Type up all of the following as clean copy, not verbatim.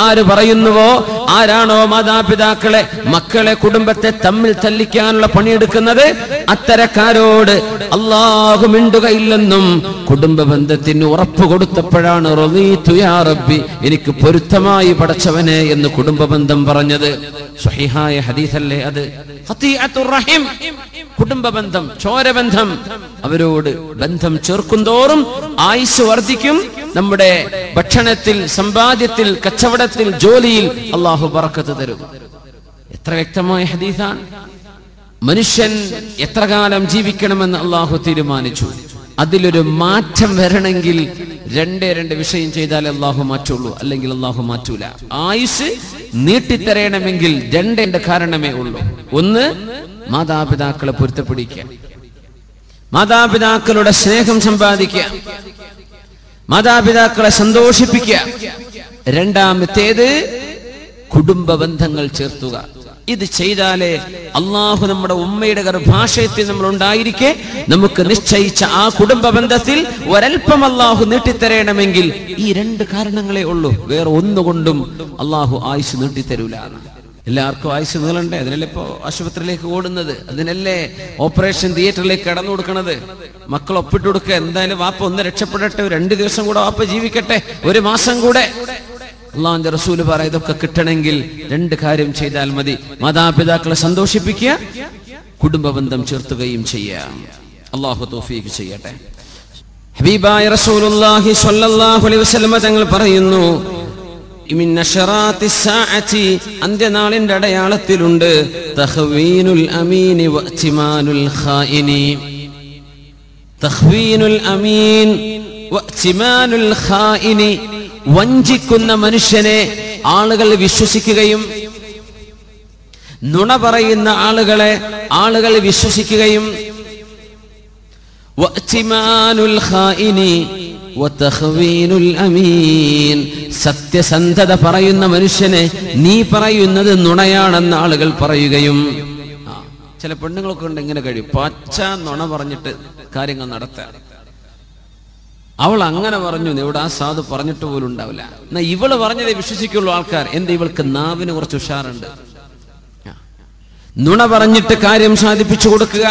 ആര് പറയുന്നുവോ, ആരാണോ മാതാപിതാക്കളെ, മക്കളെ, കുടുംബത്തെ തമ്മിൽ തല്ലിക്കാനുള്ള പണിയെടുക്കുന്നത്, അത്തരക്കാരോട് അല്ലാഹു മിണ്ടുകയില്ലെന്നും കുടുംബ ബന്ധത്തിന് ഉറപ്പ് കൊടുത്തപ്പോഴാണ് റളീതു യാ റബ്ബി, എനിക്ക് പൊരുത്തമായി പടച്ചവനെ എന്ന് കുടുംബ ബന്ധം പറഞ്ഞത്. സ്വഹീഹായ ഹദീസല്ലേ അത്. ഖതീഅത്തുർ റഹിം, കുടുംബ ബന്ധം, ചോരബന്ധം, അവരോട് ബന്ധം ചേർക്കുന്തോറും ആയുസ് വർദ്ധിക്കും. നമ്മുടെ ഭക്ഷണത്തിൽ, സമ്പാദ്യത്തിൽ, കച്ചവടത്തിൽ, ജോലിയിൽ അല്ലാഹു ബറക്കത്ത് തരും. എത്ര വ്യക്തമായ ഹദീസാണ്. മനുഷ്യൻ എത്ര കാലം ജീവിക്കണമെന്ന് അല്ലാഹു തീരുമാനിച്ചു. അതിലൊരു മാറ്റം വരണമെങ്കിൽ രണ്ട് വിഷയം ചെയ്താലേ അല്ലാഹു മാറ്റുള്ളൂ, അല്ലെങ്കിൽ അല്ലാഹു മാറ്റൂല. ആയുസ് നീട്ടിത്തരയണമെങ്കിൽ രണ്ട് കാരണമേ ഉള്ളൂ. ഒന്ന്, മാതാപിതാക്കളെ പൊരുത്തപ്പെടിക്കുക, മാതാപിതാക്കളുടെ സ്നേഹം സമ്പാദിക്കുക, മാതാപിതാക്കളെ സന്തോഷിപ്പിക്കുക. രണ്ടാമത്തേത്, കുടുംബ ബന്ധങ്ങൾ ചേർത്തുക. ഇത് ചെയ്താലേ അള്ളാഹു നമ്മുടെ ഉമ്മയുടെ ഗർഭാശയത്തിൽ നമ്മൾ ഉണ്ടായിരിക്കെ നമുക്ക് നിശ്ചയിച്ച ആ കുടുംബ ബന്ധത്തിൽ ഒരൽപ്പം അള്ളാഹു നീട്ടിത്തരയണമെങ്കിൽ ഈ രണ്ട് കാരണങ്ങളേ ഉള്ളൂ. വേറെ ഒന്നുകൊണ്ടും അള്ളാഹു ആയുസ് നീട്ടിത്തരൂല. എല്ലാവർക്കും ആയുസ് നീളണ്ടേ? അതിനല്ലേ ഇപ്പോ ആശുപത്രിയിലേക്ക് ഓടുന്നത്, അതിനല്ലേ ഓപ്പറേഷൻ തിയേറ്ററിലേക്ക് കടന്നു കൊടുക്കണത്. മക്കൾ ഒപ്പിട്ട് കൊടുക്കുക, എന്തായാലും വാപ്പ ഒന്ന് രക്ഷപ്പെടട്ടെ, 2 ദിവസം കൂടെ വാപ്പ ജീവിക്കട്ടെ, 1 മാസം കൂടെ. അള്ളാഹുവിന്റെ റസൂല് പറ, ഇതൊക്കെ കിട്ടണമെങ്കിൽ 2 കാര്യം ചെയ്താൽ മതി. മാതാപിതാക്കളെ സന്തോഷിപ്പിക്കുക, കുടുംബ ബന്ധം ചേർത്തുകയും ചെയ്യാം. അള്ളാഹു തൗഫീഖ് ചെയ്യട്ടെ. ഹബീബായ റസൂലുള്ളാഹി സ്വല്ലല്ലാഹു അലൈഹി വസല്ലം തങ്ങൾ പറയുന്നു, മിൻ അശറാത്തി സാഅതി, അന്ത്യനാളിന്റെ അടയാളത്തിലുണ്ട് തഖ്വീനുൽ അമീനി വഅ്തിമാനുൽ ഖായിനി. തഖ്വീനുൽ അമീൻ വഅ്തിമാനുൽ ഖായിനി, വഞ്ചിക്കുന്ന മനുഷ്യനെ ആളുകൾ വിശ്വസിക്കുകയും നുണ പറയുന്ന ആളുകളെ ആളുകൾ വിശ്വസിക്കുകയും, വഅ്തിമാനുൽ ഖായിനി വതഖ്വീനുൽ അമീൻ, സത്യസന്ധത പറയുന്ന മനുഷ്യനെ നീ പറയുന്നത് നുണയാണെന്ന് ആളുകൾ പറയുകയും. ചില പെണ്ണുങ്ങളൊക്കെ ഉണ്ട് ഇങ്ങനെ കഴിയും, പച്ച നുണ പറഞ്ഞിട്ട് കാര്യങ്ങൾ നടത്താൻ. അവൾ അങ്ങനെ പറഞ്ഞു, ഇവിടെ ആ സാധു പറഞ്ഞിട്ട് പോലും ഉണ്ടാവില്ല. എന്നാ ഇവള് പറഞ്ഞതേ വിശ്വസിക്കുള്ളൂ ആൾക്കാർ. എന്താ, ഇവൾക്ക് നാവിന് കുറച്ച് ഉഷാറുണ്ട്. നുണ പറഞ്ഞിട്ട് കാര്യം സാധിപ്പിച്ചു കൊടുക്കുക.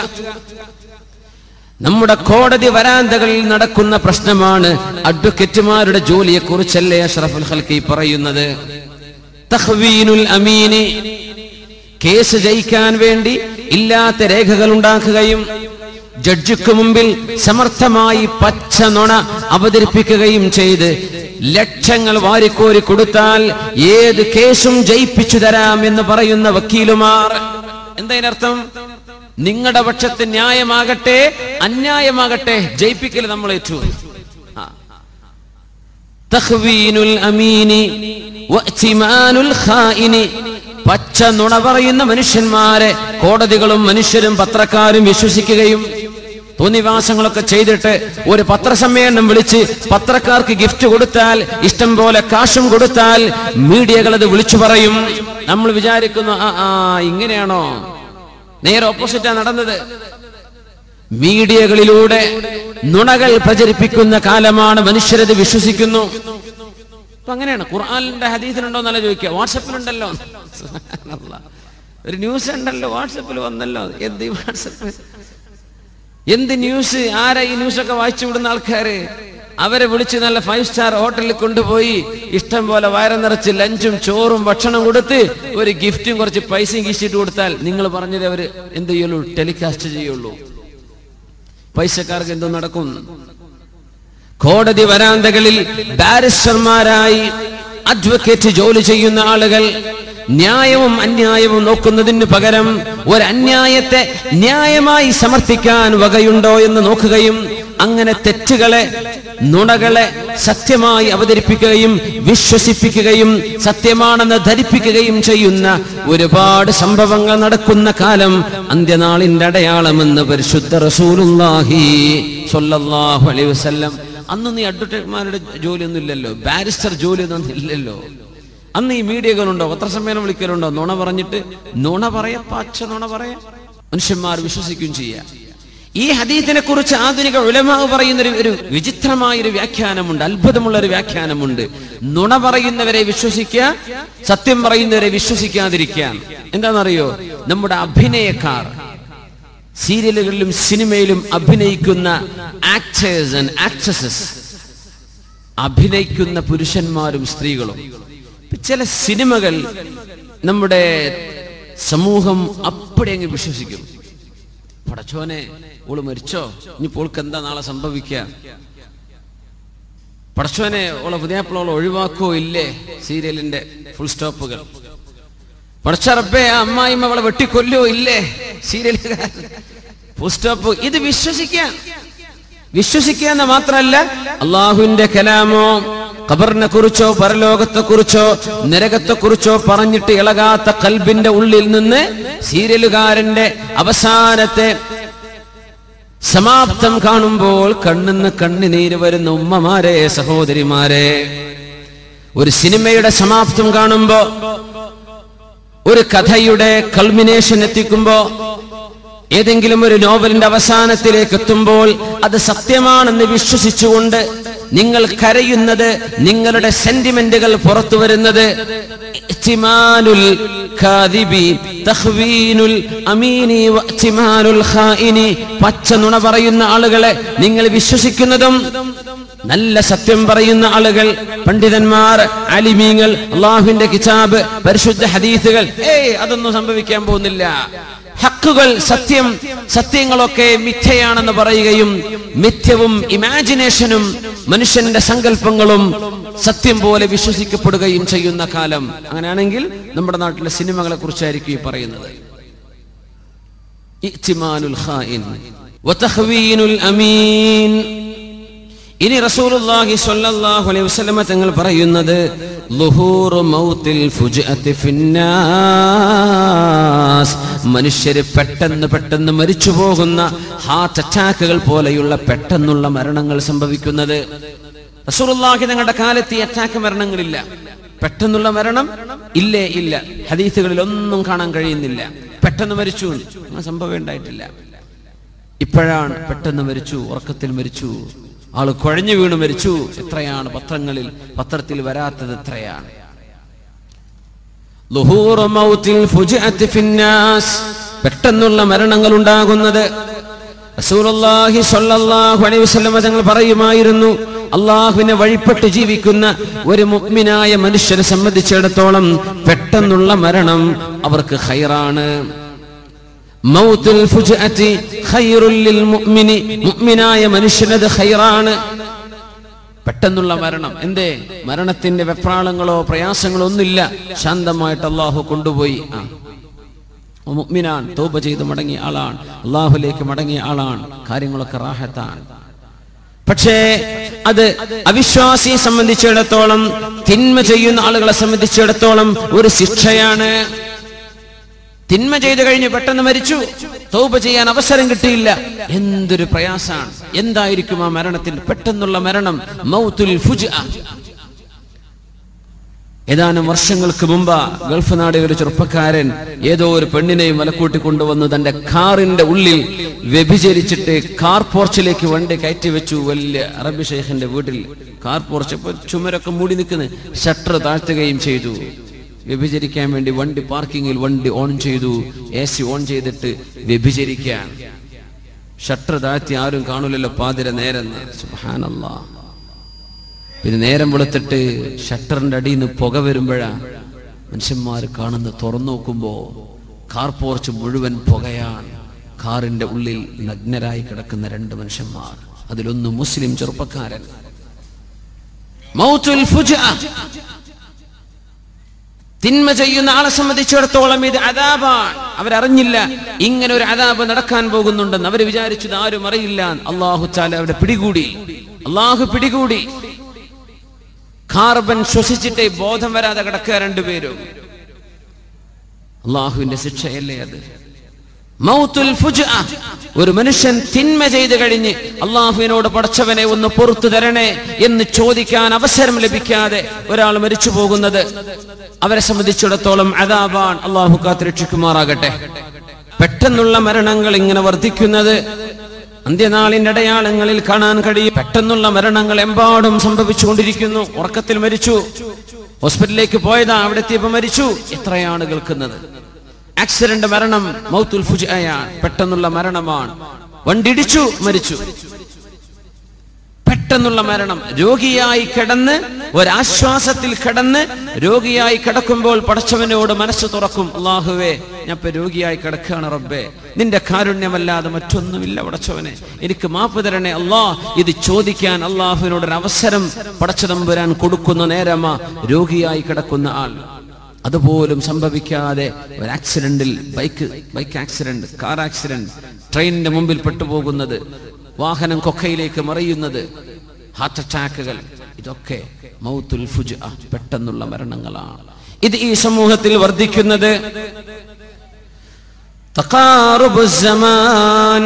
നമ്മുടെ കോടതി വരാന്തകളിൽ നടക്കുന്ന പ്രശ്നമാണ്. അഡ്വക്കേറ്റുമാരുടെ ജോലിയെ കുറിച്ചല്ലേ അഷ്റഫുൽ ഖൽഖി പറയുന്നത്. തഖ്വീനുൽ അമീനി, കേസ് ജയിക്കാൻ വേണ്ടി ഇല്ലാത്ത രേഖകൾ ഉണ്ടാക്കുകയും ജഡ്ജിക്ക് മുമ്പിൽ സമർത്ഥമായി പച്ച നുണ അവതരിപ്പിക്കുകയും ചെയ്ത് ലക്ഷങ്ങൾ വാരിക്കോരി കൊടുത്താൽ ഏത് കേസും ജയിപ്പിച്ചു തരാം എന്ന് പറയുന്ന വക്കീലുമാർ. എന്തായതിനർത്ഥം? നിങ്ങളുടെ പക്ഷത്ത് ന്യായമാകട്ടെ അന്യായമാകട്ടെ ജയിപ്പിക്കൽ നമ്മൾ ഏറ്റു. തഖ്വീനുൽ അമീനി വഅ്തിമാനുൽ ഖായിനി, പച്ച നുണ പറയുന്ന മനുഷ്യന്മാരെ കോടതികളും മനുഷ്യരും പത്രക്കാരും വിശ്വസിക്കുകയും തോന്നിവാസങ്ങളൊക്കെ ചെയ്തിട്ട് ഒരു പത്രസമ്മേളനം വിളിച്ച് പത്രക്കാർക്ക് ഗിഫ്റ്റ് കൊടുത്താൽ, ഇഷ്ടം പോലെ കാശും കൊടുത്താൽ മീഡിയകൾ അത് വിളിച്ചു പറയും. നമ്മൾ വിചാരിക്കുന്നു ഇങ്ങനെയാണോ? നേരെ ഓപ്പോസിറ്റാ നടന്നത്. മീഡിയകളിലൂടെ നുണകൾ പ്രചരിപ്പിക്കുന്ന കാലമാണ്. മനുഷ്യരത് വിശ്വസിക്കുന്നു. അപ്പൊ അങ്ങനെയാണ്. ഖുർആനിന്റെ ഹദീസിലുണ്ടോ എന്നല്ല ചോദിക്കുക, വാട്സപ്പിലുണ്ടല്ലോ. ഒരു ന്യൂസ് ഉണ്ടല്ലോ, വാട്സപ്പിൽ വന്നല്ലോ. എന്ത് വാട്സപ്പ്, എന്ത് ന്യൂസ്? ആരാ ഈ ന്യൂസൊക്കെ വായിച്ചു വിടുന്ന ആൾക്കാര്? അവരെ വിളിച്ച് നല്ല 5 സ്റ്റാർ ഹോട്ടലിൽ കൊണ്ടുപോയി ഇഷ്ടം പോലെ വയറ് നിറച്ച് ലഞ്ചും ചോറും ഭക്ഷണം കൊടുത്ത് ഒരു ഗിഫ്റ്റും കുറച്ച് പൈസയും കീശിട്ട് കൊടുത്താൽ നിങ്ങൾ പറഞ്ഞത് അവര് എന്ത് ചെയ്യുള്ളൂ? ടെലികാസ്റ്റ് ചെയ്യുള്ളൂ. പൈസക്കാർക്ക് എന്തോ നടക്കും. കോടതി വരാന്തകളിൽ ബാരിസ്റ്റർമാരായി അഡ്വക്കേറ്റ് ജോലി ചെയ്യുന്ന ആളുകൾ ന്യായവും അന്യായവും നോക്കുന്നതിന് പകരം ഒരു അന്യായത്തെ ന്യായമായി സമർത്ഥിക്കാൻ വകയുണ്ടോ എന്ന് നോക്കുകയും അങ്ങനെ തെറ്റുകളെ, നുണകളെ സത്യമായി അവതരിപ്പിക്കുകയും വിശ്വസിപ്പിക്കുകയും സത്യമാണെന്ന് ധരിപ്പിക്കുകയും ചെയ്യുന്ന ഒരുപാട് സംഭവങ്ങൾ നടക്കുന്ന കാലം അന്ത്യനാളിന്റെ അടയാളമെന്ന് പരിശുദ്ധ റസൂലുള്ളാഹി സ്വല്ലല്ലാഹു അലൈഹി വസല്ലം. അന്ന് നീ അഡ്വക്കേറ്റ്മാരുടെ ജോലിയൊന്നും ഇല്ലല്ലോ, ബാരിസ്റ്റർ ജോലിയൊന്നും ഇല്ലല്ലോ. അന്ന് ഈ മീഡിയകളുണ്ടോ? പത്രസമ്മേളനം വിളിക്കലുണ്ടോ? നുണ പറഞ്ഞിട്ട് നുണ പറയാ, പച്ച നുണ പറയാ, മനുഷ്യന്മാർ വിശ്വസിക്കുകയും ചെയ്യാം. ഈ ഹദീസിനെ കുറിച്ച് ആധുനിക ഉലമാ പറയുന്ന ഒരു വിചിത്രമായൊരു വ്യാഖ്യാനമുണ്ട്, അത്ഭുതമുള്ള ഒരു വ്യാഖ്യാനമുണ്ട്. നുണ പറയുന്നവരെ വിശ്വസിക്കുക, സത്യം പറയുന്നവരെ വിശ്വസിക്കാതിരിക്കുക. എന്താണെന്നറിയോ? നമ്മുടെ അഭിനയക്കാർ, സീരിയലുകളിലും സിനിമയിലും അഭിനയിക്കുന്ന ആക്ടേഴ്സ് ആൻഡ് ആക്ട്രസസ്, അഭിനയിക്കുന്ന പുരുഷന്മാരും സ്ത്രീകളും. ചില സിനിമകൾ നമ്മുടെ സമൂഹം അപ്പടി അങ്ങ് വിശ്വസിക്കും. പടച്ചോനെ, ഓള് മരിച്ചോ, ഇനിയിപ്പോൾ ഓൾക്ക് എന്താ നാളെ സംഭവിക്കുക, പടച്ചോനെ ഓളെ പുതിയാപ്പിളോളെ ഒഴിവാക്കോ ഇല്ലേ, സീരിയലിന്റെ ഫുൾ സ്റ്റോപ്പുകൾ. പടച്ച റബ്ബേ, ആ അമ്മായിമ്മ അവളെ വെട്ടിക്കൊല്ലോ ഇല്ലേ, സീരിയലുകാർ ഫുൾ സ്റ്റോപ്പ്. ഇത് വിശ്വസിക്കുക എന്ന് മാത്രമല്ല, അള്ളാഹുവിന്റെ കലാമോ ഖബറിനെ കുറിച്ചോ പരലോകത്തെ കുറിച്ചോ നരകത്തെ കുറിച്ചോ പറഞ്ഞിട്ട് ഇളകാത്ത ഖൽബിന്റെ ഉള്ളിൽ നിന്ന് സീരിയലുകാരന്റെ അവസാനത്തെ സമാപ്തം കാണുമ്പോൾ കണ്ണിന്ന് കണ്ണുനീര് വരുന്ന ഉമ്മമാരെ, സഹോദരിമാരെ, ഒരു സിനിമയുടെ സമാപ്തം കാണുമ്പോ, ഒരു കഥയുടെ കൾമിനേഷൻ എത്തിക്കുമ്പോ, ഏതെങ്കിലും ഒരു നോവലിന്റെ അവസാനത്തിലേക്ക് എത്തുമ്പോൾ അത് സത്യമാണെന്ന് വിശ്വസിച്ചുകൊണ്ട് നിങ്ങൾ കരയുന്നത്, നിങ്ങളുടെ സെന്റിമെന്റുകൾ പുറത്തു വരുന്നത്, പച്ച നുണ പറയുന്ന ആളുകളെ നിങ്ങൾ വിശ്വസിക്കുന്നതും, നല്ല സത്യം പറയുന്ന ആളുകൾ, പണ്ഡിതന്മാർ, അലിമീങ്ങൾ, അള്ളാഹുവിന്റെ കിതാബ്, പരിശുദ്ധ ഹദീസുകൾ, അതൊന്നും സംഭവിക്കാൻ പോകുന്നില്ല. ഹക്കുകൾ, സത്യങ്ങളൊക്കെ മിഥ്യയാണെന്ന് പറയുകയും മിഥ്യവും ഇമാജിനേഷനും മനുഷ്യന്റെ സങ്കല്പങ്ങളും സത്യം പോലെ വിശ്വസിക്കപ്പെടുകയും ചെയ്യുന്ന കാലം. അങ്ങനെയാണെങ്കിൽ നമ്മുടെ നാട്ടിലെ സിനിമകളെ കുറിച്ചായിരിക്കും ഈ പറയുന്നത്. ഇഅ്തിമാനുൽ ഖായിൻ വതഖ്വീനുൽ അമീൻ. ഇനി റസൂലുള്ളാഹി സ്വല്ലല്ലാഹു അലൈഹി വസല്ലം തങ്ങൾ പറയുന്നത്, ളുഹൂറു മൗത്തിൽ ഫുജ്അത്തി ഫിന്നാസ്, മനുഷ്യര് പെട്ടെന്ന് മരിച്ചു പോകുന്ന ഹാർട്ട് അറ്റാക്കുകൾ പോലെയുള്ള പെട്ടെന്നുള്ള മരണങ്ങൾ സംഭവിക്കുന്നത്. റസൂലുള്ളാഹി തങ്ങളുടെ കാലത്ത് ഈ അറ്റാക്ക് മരണങ്ങളില്ല, പെട്ടെന്നുള്ള മരണം ഇല്ല. ഹദീസുകളിൽ ഒന്നും കാണാൻ കഴിയുന്നില്ല. പെട്ടെന്ന് മരിച്ചു സംഭവം ഉണ്ടായിട്ടില്ല. ഇപ്പോഴാണ് പെട്ടെന്ന് മരിച്ചു, ഉറക്കത്തിൽ മരിച്ചു, ആള് കുഴഞ്ഞു വീണ് മരിച്ചു. എത്രയാണ് പത്രത്തിൽ വരാത്തത്, എത്രയാണ്. പെട്ടെന്നുള്ള മരണങ്ങൾ ഉണ്ടാകുന്നത്. റസൂലുള്ളാഹി സ്വല്ലല്ലാഹു അലൈഹി വസല്ലം തങ്ങൾ പറയുമായിരുന്നു, അള്ളാഹുവിനെ വഴിപ്പെട്ട് ജീവിക്കുന്ന ഒരു മുഅ്മിനായ മനുഷ്യനെ സംബന്ധിച്ചിടത്തോളം പെട്ടെന്നുള്ള മരണം അവർക്ക് ഖൈറാണ്. മൗത്തുൽ ഫുജ്അതി ഖൈറുൽ ലിൽ മുഅ്മിനി, മുഅ്മിനായ മനുഷ്യനത് ഖൈറാണ്. പെട്ടെന്നുള്ള മരണം. എന്തേ? മരണത്തിന്റെ വെപ്രാളങ്ങളോ പ്രയാസങ്ങളോ ഒന്നുമില്ല, ശാന്തമായിട്ട് അള്ളാഹു കൊണ്ടുപോയി. മുഅ്മിനാൻ, തൗബ ചെയ്ത് മടങ്ങിയ ആളാണ്, അള്ളാഹുലേക്ക് മടങ്ങിയ ആളാണ്, കാര്യങ്ങളൊക്കെ റാഹത്താണ്. പക്ഷേ അത് അവിശ്വാസിയെ സംബന്ധിച്ചിടത്തോളം, തിന്മ ചെയ്യുന്ന ആളുകളെ സംബന്ധിച്ചിടത്തോളം ഒരു ശിക്ഷയാണ്. തിന്മ ചെയ്തു കഴിഞ്ഞ് പെട്ടെന്ന് മരിച്ചു, തൗബ ചെയ്യാൻ അവസരം കിട്ടിയില്ല, എന്തൊരു പ്രയാസാണ്. എന്തായിരിക്കും ആ മരണത്തിൽ? പെട്ടെന്നുള്ള മരണം, മൗത്തുൽ ഫുജ്അ. ഏതാനും വർഷങ്ങൾക്ക് മുമ്പ് ഗൾഫ് നാടിലെ ഒരു ചെറുപ്പക്കാരൻ ഏതോ ഒരു പെണ്ണിനെയും വലക്കൂട്ടി കൊണ്ടുവന്ന് തന്റെ കാറിന്റെ ഉള്ളിൽ വ്യഭിചരിച്ചിട്ട് കാർ പോർച്ചിലേക്ക് വണ്ടി കയറ്റി വെച്ചു. വലിയ അറബി ഷെയ്ഖിന്റെ വീട്ടിൽ കാർ പോർച്ച്, ചുമരൊക്കെ മൂടി നിൽക്കുന്നു, ഷട്ടർ താഴ്ത്തുകയും ചെയ്തു. വ്യഭിചരിക്കാൻ വേണ്ടി വണ്ടി പാർക്കിങ്ങിൽ വണ്ടി ഓൺ ചെയ്തു, AC ഓൺ ചെയ്തിട്ട് വ്യഭിചരിക്കാൻ. ഷട്ടർ താഴ്ത്തി, ആരും കാണൂലല്ലോ, പാതിര നേരം. സുബ്ഹാനല്ലാഹ്. പിന്നെ നേരം വെളുത്തിട്ട് ഷട്ടറിന്റെ അടിയിൽ നിന്ന് പുക വരുമ്പോഴാ മനുഷ്യന്മാർ കാണുന്നത്. തുറന്നു നോക്കുമ്പോ കാർ പോർച്ച് മുഴുവൻ പുകയാണ്. കാറിന്റെ ഉള്ളിൽ നഗ്നരായി കിടക്കുന്ന 2 മനുഷ്യന്മാർ, അതിലൊന്ന് മുസ്ലിം ചെറുപ്പക്കാരൻ. മൗത്തുൽ ഫുജ്അ. തിന്മ ചെയ്യുന്ന ആളെ സംബന്ധിച്ചിടത്തോളം ഇത് അദാബാണ്. അവരറിഞ്ഞില്ല ഇങ്ങനെ ഒരു അദാബ് നടക്കാൻ പോകുന്നുണ്ടെന്ന്. അവർ വിചാരിച്ചത് ആരും അറിയില്ല. അല്ലാഹു തആല അവരെ പിടികൂടി. അല്ലാഹു പിടികൂടി. കാർബൺ ശ്വസിച്ചിട്ട് ബോധം വരാതെ കിടക്കുക 2 പേരും. അല്ലാഹുവിന്റെ ശിക്ഷയല്ലേ അത്? മൗത്തുൽ ഫുജ്അ. ഒരു മനുഷ്യൻ തിന്മ ചെയ്തു കഴിഞ്ഞ് അള്ളാഹുവിനോട് പടച്ചവനെ ഒന്ന് പുറത്തു തരണേ എന്ന് ചോദിക്കാൻ അവസരം ലഭിക്കാതെ ഒരാൾ മരിച്ചു പോകുന്നത് അവരെ സംബന്ധിച്ചിടത്തോളം അദാബാൻ. അള്ളാഹു കാത്ത് രക്ഷിക്കുമാറാകട്ടെ. പെട്ടെന്നുള്ള മരണങ്ങൾ ഇങ്ങനെ വർദ്ധിക്കുന്നത് അന്ത്യനാളിന്റെ അടയാളങ്ങളിൽ കാണാൻ കഴിയും. പെട്ടെന്നുള്ള മരണങ്ങൾ എമ്പാടും സംഭവിച്ചുകൊണ്ടിരിക്കുന്നു. ഉറക്കത്തിൽ മരിച്ചു, ഹോസ്പിറ്റലിലേക്ക് പോയതാ, അവിടെ എത്തിയപ്പോൾ മരിച്ചു. എത്രയാണ് കേൾക്കുന്നത്? ആക്സിഡന്റ് മരണം മൗത്തുൽ ഫുജഅയാണ്, പെട്ടെന്നുള്ള മരണമാണ്. വണ്ടിടിച്ചു മരിച്ചു, പെട്ടെന്നുള്ള മരണം. രോഗിയായി കിടന്ന് ഒരാശ്വാസത്തിൽ കിടന്ന് രോഗിയായി കിടക്കുമ്പോൾ പടച്ചവനോട് മനസ്സ് തുറക്കും, അല്ലാഹുവേ ഞാൻ ഇപ്പൊ രോഗിയായി കിടക്കുകയാണ് റബ്ബേ, നിന്റെ കാരുണ്യമല്ലാതെ മറ്റൊന്നുമില്ല പടച്ചവനെ, എനിക്ക് മാപ്പ് തരണേ അല്ലാ. ഇത് ചോദിക്കാൻ അള്ളാഹുവിനോടൊരു അവസരം പടച്ചതമ്പുരാൻ കൊടുക്കുന്ന നേരമാ രോഗിയായി കിടക്കുന്ന ആൾ. അതുപോലും സംഭവിക്കാതെ ഒരു ആക്സിഡന്റിൽ, ബൈക്ക് ആക്സിഡന്റ്, കാർ ആക്സിഡന്റ്, ട്രെയിനിന്റെ മുമ്പിൽ പെട്ടുപോകുന്നത്, വാഹനം കൊക്കയിലേക്ക് മറിയുന്നത്, ഹാർട്ട് അറ്റാക്കുകൾ, ഇതൊക്കെ മൗത്തുൽ ഫുജ്അ, പെട്ടെന്നുള്ള മരണങ്ങളാണ്. ഇത് ഈ സമൂഹത്തിൽ വർദ്ധിക്കുന്നത്. തഖാറുബുസ് സമാൻ,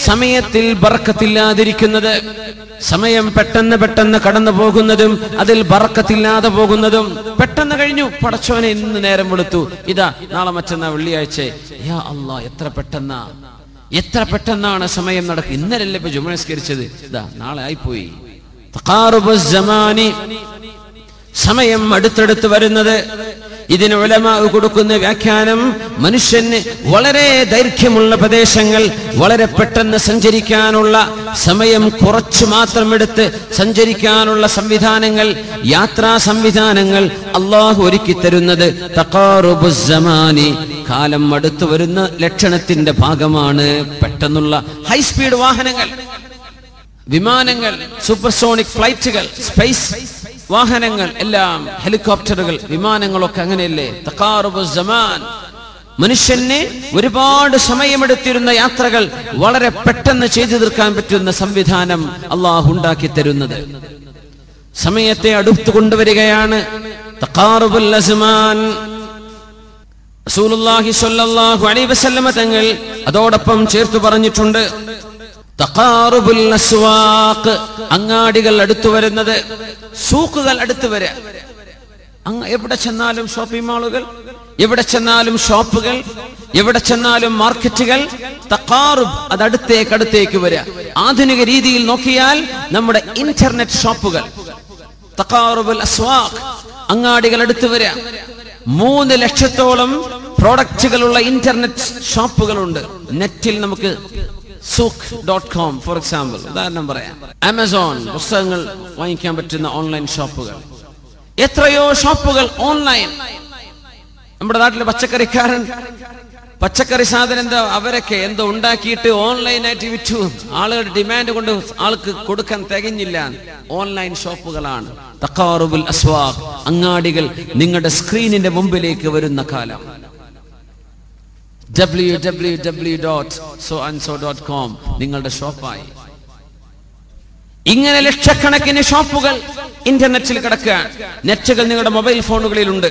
സമയത്തിൽ ബർക്കത്തില്ലാതിരിക്കുന്നത്, സമയം പെട്ടെന്ന് കടന്നു പോകുന്നതും അതിൽ ബർക്കത്തില്ലാതെ പോകുന്നതും. പെട്ടെന്ന് കഴിഞ്ഞു, പടച്ചോനെ ഇന്ന് നേരം വെളുത്തു, ഇതാ നാളെ മറ്റന്നാ വെള്ളിയാഴ്ച, യാ അല്ലാ എത്ര പെട്ടെന്നാണ് സമയം നടക്കുക. ഇന്നലല്ലേ ഇപ്പൊ ജുമുഅ നിസ്കരിച്ചത്, ഇതാ നാളെ ആയിപ്പോയി. തഖാറുബുസ് സമാനി, സമയം അടുത്തടുത്ത് വരുന്നത്. ഇതിന് ഉലമാ കൊടുക്കുന്ന വ്യാഖ്യാനം, മനുഷ്യന് വളരെ ദൈർഘ്യമുള്ള പ്രദേശങ്ങൾ വളരെ പെട്ടെന്ന് സഞ്ചരിക്കാനുള്ള സമയം കുറച്ചു മാത്രം എടുത്ത് സഞ്ചരിക്കാനുള്ള സംവിധാനങ്ങൾ, യാത്രാ സംവിധാനങ്ങൾ അള്ളാഹു ഒരുക്കി തരുന്നത് തഖാറുബുസ് സമാനി, കാലം അടുത്തു വരുന്ന ലക്ഷണത്തിന്റെ ഭാഗമാണ്. പെട്ടെന്നുള്ള ഹൈസ്പീഡ് വാഹനങ്ങൾ, വിമാനങ്ങൾ, സൂപ്പർസോണിക് ഫ്ലൈറ്റുകൾ, സ്പേസ് വാഹനങ്ങൾ എല്ലാം, ഹെലികോപ്റ്ററുകൾ, വിമാനങ്ങളൊക്കെ അങ്ങനെയല്ലേ. തഖാറുബുസ് സമാൻ, മനുഷ്യന് ഒരുപാട് സമയമെടുത്തിരുന്ന യാത്രകൾ വളരെ പെട്ടെന്ന് ചെയ്തു തീർക്കാൻ പറ്റുന്ന സംവിധാനം അള്ളാഹു ഉണ്ടാക്കി തരുന്നത്. സമയത്തെ അടുത്തു കൊണ്ടുവരികയാണ്. തഖാറുബുൽ അസ്മാൻ, റസൂലുള്ളാഹി സ്വല്ലല്ലാഹു അലൈഹി വസല്ലമ തങ്ങൾ അതോടൊപ്പം ചേർത്ത് പറഞ്ഞിട്ടുണ്ട്. തഖാറുബുൽ അസ്വാഖ്, അങ്ങാടികൾ അടുത്തു വരുന്നത്, സൂക്കുകൾ അടുത്തു വരിക. എവിടെ ചെന്നാലും ഷോപ്പിംഗ് മാളുകൾ, എവിടെ ചെന്നാലും ഷോപ്പുകൾ, എവിടെ ചെന്നാലും മാർക്കറ്റുകൾ. തഖാറുബ്, അത് അടുത്തേക്ക് വരിക. ആധുനിക രീതിയിൽ നോക്കിയാൽ നമ്മുടെ ഇന്റർനെറ്റ് ഷോപ്പുകൾ, തഖാറുബുൽ അസ്വാഖ്, അങ്ങാടികൾ അടുത്തു വരിക. 3 ലക്ഷത്തോളം പ്രോഡക്റ്റുകളുള്ള ഇന്റർനെറ്റ് ഷോപ്പുകളുണ്ട്. നെറ്റിൽ നമുക്ക് sook.com ഫോർ എക്സാമ്പിൾ, ഉദാഹരണം പറയാം. ആമസോൺ, പുസ്തകങ്ങൾ വാങ്ങിക്കാൻ പറ്റുന്ന ഓൺലൈൻ ഷോപ്പുകൾ, എത്രയോ ഷോപ്പുകൾ ഓൺലൈൻ. നമ്മുടെ നാട്ടിലെ പച്ചക്കറിക്കാരൻ പച്ചക്കറി സാധനം എന്താ, അവരൊക്കെ എന്തോ ഉണ്ടാക്കിയിട്ട് ഓൺലൈനായിട്ട് വിറ്റു. ആളുകളുടെ ഡിമാൻഡ് കൊണ്ട് ആൾക്ക് കൊടുക്കാൻ തികഞ്ഞില്ല. ഓൺലൈൻ ഷോപ്പുകളാണ്. തഖാറുബുൽ അസ്വാഖ്, അങ്ങാടികൾ നിങ്ങളുടെ സ്ക്രീനിന്റെ മുമ്പിലേക്ക് വരുന്ന കാലം. www.soandso.com നിങ്ങളുടെ ഷോപ്പായി. ഇങ്ങനെ ലക്ഷക്കണക്കിന് ഷോപ്പുകൾ ഇന്റർനെറ്റിൽ കിടക്കുകയാണ്. നെറ്റുകൾ നിങ്ങളുടെ മൊബൈൽ ഫോണുകളിലുണ്ട്,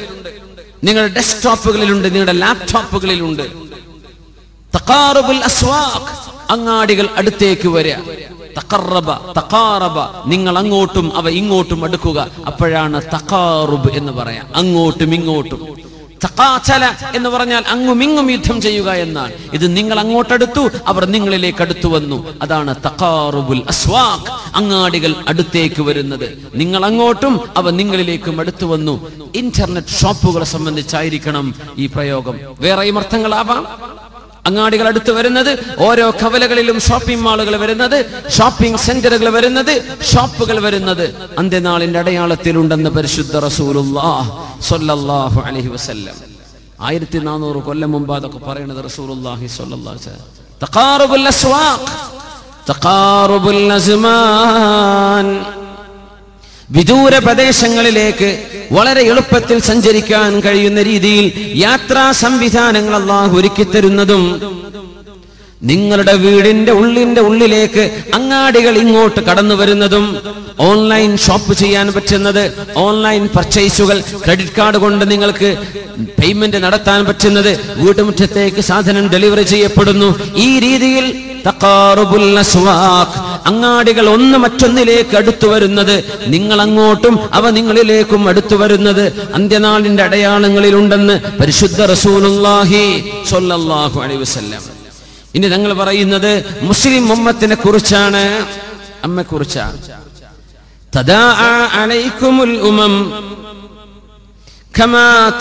നിങ്ങളുടെ ഡെസ്ക്ടോപ്പുകളിലുണ്ട്, നിങ്ങളുടെ ലാപ്ടോപ്പുകളിലുണ്ട്. തഖാറുബുൽ അസ്വാഖ്, അങ്ങാടികൾ അടുത്തേക്ക് വരിക. തഖാറബ, നിങ്ങൾ അങ്ങോട്ടും അവ ഇങ്ങോട്ടും അടുക്കുക. അപ്പോഴാണ് തഖാറുബ് എന്ന് പറയാം. അങ്ങോട്ടും ഇങ്ങോട്ടും. തഖാതല എന്ന് പറഞ്ഞാൽ അങ്ങും ഇങ്ങും യുദ്ധം ചെയ്യുക എന്നാണ്. ഇത് നിങ്ങൾ അങ്ങോട്ടടുത്തു, അവർ നിങ്ങളിലേക്ക് അടുത്തു വന്നു. അതാണ് തഖാറുബുൽ അസ്വാഖ്, അങ്ങാടികൾ അടുത്തേക്ക് വരുന്നത്. നിങ്ങൾ അങ്ങോട്ടും അവ നിങ്ങളിലേക്കും അടുത്തു വന്നു. ഇന്റർനെറ്റ് ഷോപ്പുകളെ സംബന്ധിച്ചായിരിക്കണം ഈ പ്രയോഗം. വേറെയും അർത്ഥങ്ങളാവാം. അങ്ങാടികൾ അടുത്ത് വരുന്നത്, ഓരോ കവലകളിലും ഷോപ്പിംഗ് മാളുകൾ വരുന്നത്, ഷോപ്പിംഗ് സെന്ററുകൾ വരുന്നത്, ഷോപ്പുകൾ വരുന്നത് അന്ത്യനാളിന്റെ അടയാളത്തിലുണ്ടെന്ന് പരിശുദ്ധ റസൂലുള്ളാഹി സ്വല്ലല്ലാഹു അലൈഹി വസല്ലം 1400 കൊല്ലം മുമ്പ് അതൊക്കെ പറയുന്നത് റസൂലുള്ളാഹി സ്വല്ലല്ലാഹു അലൈഹി വസല്ലം. തഖാറുബുൽ അസ്വാഖ്, തഖാറുബുൽ അസ്മാൻ, വിദൂര പ്രദേശങ്ങളിലേക്ക് വളരെ എളുപ്പത്തിൽ സഞ്ചരിക്കാൻ കഴിയുന്ന രീതിയിൽ യാത്രാ സംവിധാനങ്ങൾ അല്ലാഹു ഒരുക്കി തരുന്നതും, നിങ്ങളുടെ വീടിന്റെ ഉള്ളിലേക്ക് അങ്ങാടികൾ ഇങ്ങോട്ട് കടന്നു വരുന്നതും, ഓൺലൈൻ ഷോപ്പ് ചെയ്യാൻ പറ്റുന്നത്, ഓൺലൈൻ പർച്ചേസുകൾ, ക്രെഡിറ്റ് കാർഡ് കൊണ്ട് നിങ്ങൾക്ക് പേയ്മെന്റ് നടത്താൻ പറ്റുന്നത്, വീട്ടുമുറ്റത്തേക്ക് സാധനം ഡെലിവറി ചെയ്യപ്പെടുന്നു. ഈ രീതിയിൽ തഖാറുബുൽ അസ്വാഖ്, അങ്ങാടികൾ ഒന്ന് മറ്റൊന്നിലേക്ക് അടുത്തു വരുന്നത്, നിങ്ങൾ അങ്ങോട്ടും അവ നിങ്ങളിലേക്കും അടുത്തു വരുന്നത് അന്ത്യനാളിന്റെ അടയാളങ്ങളിലുണ്ടെന്ന് പരിശുദ്ധ റസൂലുള്ളാഹി സ്വല്ലല്ലാഹു അലൈഹി വസല്ലം. ഇനി തങ്ങൾ പറയുന്നത് മുസ്ലിം ഉമ്മത്തിനെ കുറിച്ചാണ്, അമ്മയെക്കുറിച്ചാണ്. തദാഅ അലൈക്കുമുൽ ഉമം കമാ